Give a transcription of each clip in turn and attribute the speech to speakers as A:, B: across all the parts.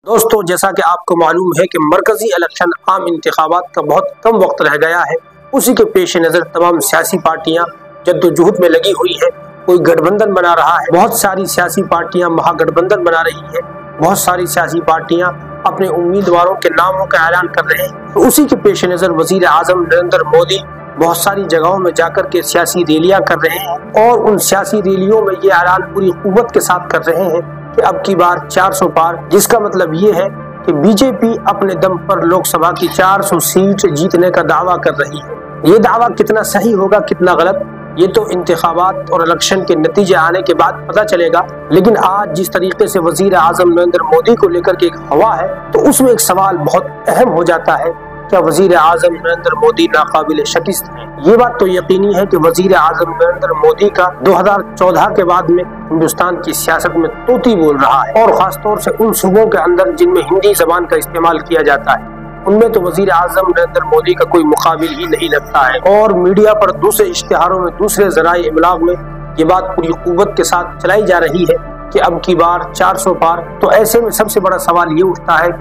A: दोस्तों, जैसा कि आपको मालूम है कि मरकजी इलेक्शन आम इंतखाबात का बहुत कम वक्त रह गया है। उसी के पेश नज़र तमाम सियासी पार्टियां जद्दोजहद में लगी हुई है। कोई गठबंधन बना रहा है, बहुत सारी सियासी पार्टियां महागठबंधन बना रही है, बहुत सारी सियासी पार्टियां अपने उम्मीदवारों के नामों का ऐलान कर रहे हैं। तो उसी के पेश नज़र वजीर आजम नरेंद्र मोदी बहुत सारी जगहों में जाकर के सियासी रैलियां कर रहे हैं और उन सियासी रैलियों में ये ऐलान पूरी कुव्वत के साथ कर रहे हैं कि अब की बार 400 पार, जिसका मतलब ये है कि बीजेपी अपने दम पर लोकसभा की 400 सीट जीतने का दावा कर रही है। ये दावा कितना सही होगा, कितना गलत, ये तो इंतखाबात और इलेक्शन के नतीजे आने के बाद पता चलेगा। लेकिन आज जिस तरीके से वजीर आजम नरेंद्र मोदी को लेकर के एक हवा है, तो उसमें एक सवाल बहुत अहम हो जाता है, क्या वजीर आजम नरेंद्र मोदी नाकाबिल शिकस्त है? ये बात तो यकीनी है कि वजीर आजम नरेंद्र मोदी का 2014 के बाद में हिंदुस्तान की सियासत में तोती बोल रहा है, और खासतौर से उन सूबों के अंदर जिनमें हिंदी जबान का इस्तेमाल किया जाता है, उनमें तो वजीर आजम नरेंद्र मोदी का कोई मुकाबिल ही नहीं लगता है। और मीडिया पर दूसरे इश्तिहारों में, दूसरे ज़राए इब्लाग में ये बात पूरी कुव्वत के साथ चलाई जा रही है कि अब की बार 400 पार। तो ऐसे में सबसे बड़ा सवाल ये उठता है,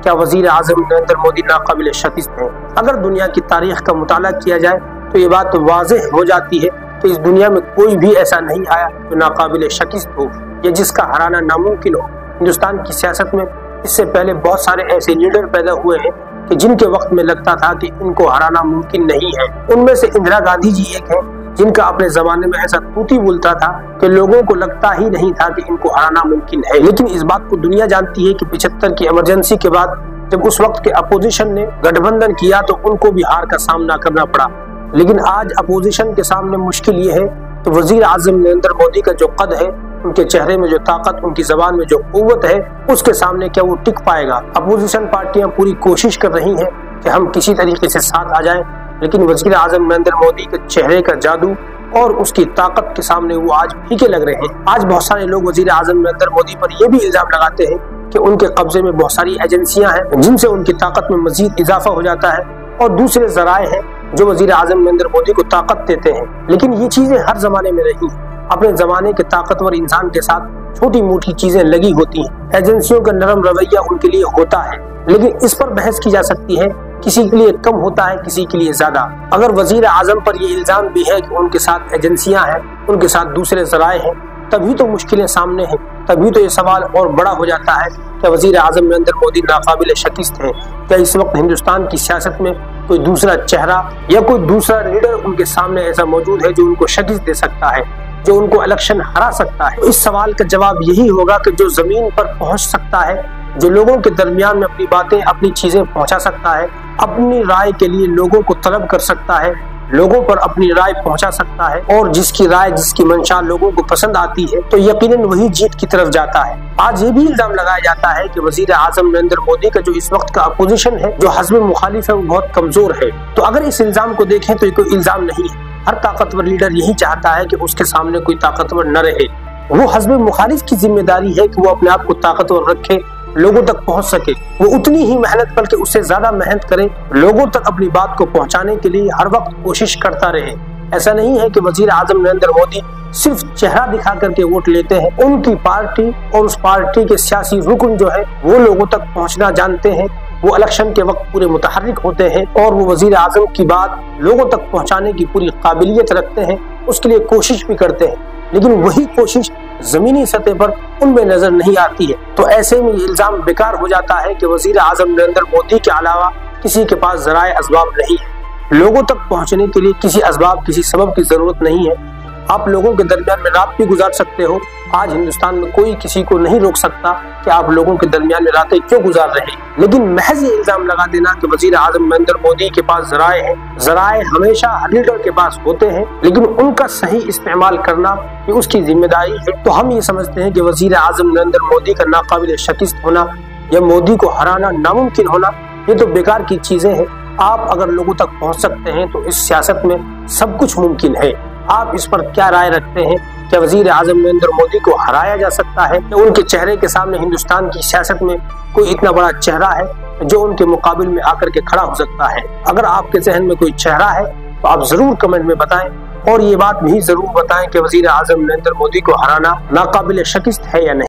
A: क्या वजीर आजम नरेंद्र मोदी नाकाबिल शिकस्त है? अगर दुनिया की तारीख का मुताला किया जाए तो ये बात वाज़ेह हो जाती है कि इस दुनिया में कोई भी ऐसा नहीं आया जो नाकाबिल शिकस्त हो या जिसका हराना नामुमकिन हो। हिंदुस्तान की सियासत में इससे पहले बहुत सारे ऐसे लीडर पैदा हुए हैं कि जिनके वक्त में लगता था कि इनको हराना मुमकिन नहीं है। उनमें से इंदिरा गांधी जी एक है, जिनका अपने जमाने में ऐसा तूती बोलता था कि लोगों को लगता ही नहीं था कि इनको हराना मुमकिन है। लेकिन इस बात को दुनिया जानती है कि 75 की इमरजेंसी के बाद जब उस वक्त के अपोजिशन ने गठबंधन किया तो उनको भी हार का सामना करना पड़ा। लेकिन आज अपोजिशन के सामने मुश्किल ये है कि वजीर आजम नरेंद्र मोदी का जो कद है, उनके चेहरे में जो ताकत, उनकी जबान में जो कुव्वत है, उसके सामने क्या वो टिक पाएगा? अपोजिशन पार्टियां पूरी कोशिश कर रही हैं कि हम किसी तरीके से साथ आ जाएं, लेकिन वजीर आजम नरेंद्र मोदी के चेहरे का जादू और उसकी ताकत के सामने वो आज फीके लग रहे हैं। आज बहुत सारे लोग वजीर आजम नरेंद्र मोदी पर यह भी इल्जाम लगाते हैं कि उनके कब्जे में बहुत सारी एजेंसियां हैं जिनसे उनकी ताकत में मजीद इजाफा हो जाता है, और दूसरे जराए हैं जो वजीर आजम नरेंद्र मोदी को ताकत देते हैं। लेकिन ये चीजें हर जमाने में रही। अपने जमाने के ताकतवर इंसान के साथ छोटी मोटी चीजें लगी होती हैं। एजेंसियों का नरम रवैया उनके लिए होता है, लेकिन इस पर बहस की जा सकती है, किसी के लिए कम होता है, किसी के लिए ज्यादा। अगर वजीर आजम पर ये इल्जाम भी है कि उनके साथ एजेंसियां हैं, उनके साथ दूसरे जराए हैं, तभी तो मुश्किलें सामने हैं। तभी तो ये सवाल और बड़ा हो जाता है कि वजीर आजम नरेंद्र मोदी नाकाबिल शिकस्त है। क्या इस वक्त हिंदुस्तान की सियासत में कोई दूसरा चेहरा या कोई दूसरा लीडर उनके सामने ऐसा मौजूद है जो उनको शिकस्त दे सकता है, जो उनको इलेक्शन हरा सकता है? इस सवाल का जवाब यही होगा कि जो जमीन पर पहुंच सकता है, जो लोगों के दरमियान में अपनी बातें, अपनी चीजें पहुंचा सकता है, अपनी राय के लिए लोगों को तलब कर सकता है, लोगों पर अपनी राय पहुंचा सकता है, और जिसकी राय, जिसकी मंशा लोगों को पसंद आती है, तो यकीनन वही जीत की तरफ जाता है। आज ये भी इल्जाम लगाया जाता है कि वजीर आजम नरेंद्र मोदी का जो इस वक्त का अपोजिशन है, जो हज़्ब मुखालिफ है, वो बहुत कमजोर है। तो अगर इस इल्जाम को देखें तो ये कोई इल्जाम नहीं है। हर ताकतवर लीडर यही चाहता है कि उसके सामने कोई ताकतवर न रहे। वो हज़्ब मुखालिफ की जिम्मेदारी है कि वो अपने आप को ताकतवर रखे, लोगों तक पहुंच सके। वो उतनी ही मेहनत, बल्कि उससे ज्यादा मेहनत करे, लोगों तक अपनी बात को पहुंचाने के लिए हर वक्त कोशिश करता रहे। ऐसा नहीं है कि वजीर आजम नरेंद्र मोदी सिर्फ चेहरा दिखा करके वोट लेते हैं। उनकी पार्टी और उस पार्टी के सियासी रुकन जो है वो लोगों तक पहुंचना जानते हैं। वो इलेक्शन के वक्त पूरे मुतहर्रिक होते हैं और वो वजीर आजम की बात लोगों तक पहुंचाने की पूरी काबिलियत रखते हैं, उसके लिए कोशिश भी करते हैं। लेकिन वही कोशिश जमीनी सतह पर उनमें नजर नहीं आती है। तो ऐसे में ये इल्जाम बेकार हो जाता है कि वजीर आजम नरेंद्र मोदी के अलावा किसी के पास जराए असबाब नहीं है। लोगों तक पहुंचने के लिए किसी असबाब, किसी सबब की जरूरत नहीं है। आप लोगों के दरमियान में रात भी गुजार सकते हो। आज हिंदुस्तान में कोई किसी को नहीं रोक सकता कि आप लोगों के दरमियान में रातें क्यों गुजार रहे हैं। लेकिन महज ये इल्जाम लगा देना कि वजीर आजम नरेंद्र मोदी के पास जराए हैं, जराए हमेशा हर लीडर के पास होते हैं, लेकिन उनका सही इस्तेमाल करना ये उसकी जिम्मेदारी है। तो हम ये समझते हैं कि वजीर आजम नरेंद्र मोदी का नाकाबिल शिकस्त होना या मोदी को हराना नामुमकिन होना, ये तो बेकार की चीजें हैं। आप अगर लोगों तक पहुंच सकते हैं तो इस सियासत में सब कुछ मुमकिन है। आप इस पर क्या राय रखते हैं? क्या वजीर आजम नरेंद्र मोदी को हराया जा सकता है? क्या उनके चेहरे के सामने हिंदुस्तान की सियासत में कोई इतना बड़ा चेहरा है जो उनके मुकाबिल में आकर के खड़ा हो सकता है? अगर आपके जहन में कोई चेहरा है तो आप जरूर कमेंट में बताएं, और ये बात भी जरूर बताएं कि वजीर आजम नरेंद्र मोदी को हराना नाकाबिल शिकस्त है या नहीं।